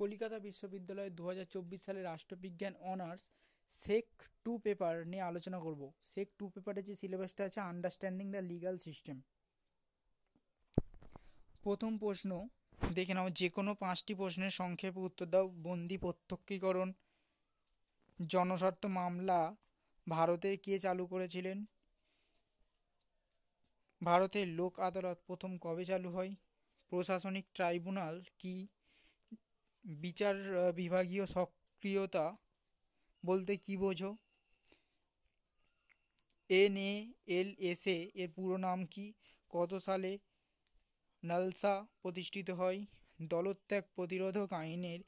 কলকাতা বিশ্ববিদ্যালয়ে 2024 সালে রাষ্ট্রবিজ্ঞান অনার্স সেক 2 পেপার নিয়ে আলোচনা করব। সেক 2 পেপারের যে সিলেবাসটা আছে, আন্ডারস্ট্যান্ডিং দ্য লিগাল সিস্টেম। প্রথম প্রশ্ন দেখে নাও, যে কোনো 5টি প্রশ্নের সংক্ষেপে উত্তর দাও। বন্দি প্রত্যক্ষীকরণ জনস্বার্থ মামলা ভারতে কে চালু করেছিলেন? ভারতের লোক আদালত প্রথম কবে চালু হয়? প্রশাসনিক ট্রাইব্যুনাল কি? বিচার বিভাগীয় সক্রিয়তা বলতে কি বোঝো? NALSA এর পুরো নাম কি? কত সালে নালসা প্রতিষ্ঠিত হয়? দলত্যাগ প্রতিরোধক আইনের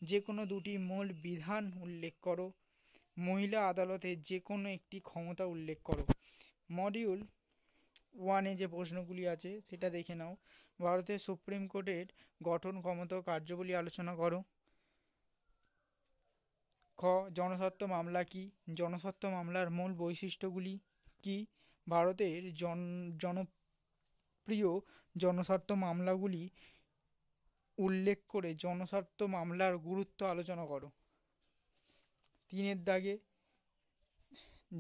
যে কোনো দুটি মূল বিধান উল্লেখ করো। মহিলা আদালতের যে কোনো একটি ক্ষমতা উল্লেখ করো। মডিউল 1-এ যে প্রশ্নগুলি আছে সেটা দেখে নাও। ভারতের সুপ্রিম কোর্টের গঠন, ক্ষমতা ও কার্যাবলী আলোচনা করো। খ, জনস্বার্থ মামলা কি? জনস্বার্থ মামলার মূল বৈশিষ্ট্যগুলি কি? ভারতের জনপ্রিয় জনস্বার্থ মামলাগুলি উল্লেখ করে জনস্বার্থ মামলার গুরুত্ব আলোচনা করো। 3-এর দাগে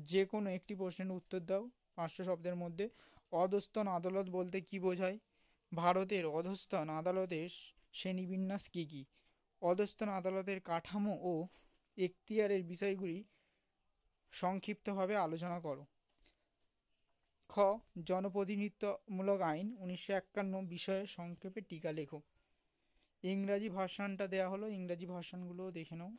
যে কোনো একটি প্রশ্নের উত্তর দাও 500 শব্দের মধ্যে। অধস্তন আদালত বলতে কি বোঝায়? ভারতের অধস্তন আদালতের শ্রেণীবিন্যাস কী কী? অধস্তন আদালতের কাঠামো ও এখতিয়ারের বিষয়গুলি সংক্ষিপ্তভাবে আলোচনা করো। খ, জনপ্রতিনিধিত্বমূলক আইন 1951 বিষয়ে সংক্ষেপে টিকা লেখো। ইংরাজি ভার্সানটা দেওয়া হলো, ইংরাজি ভার্সানগুলো দেখে নাও।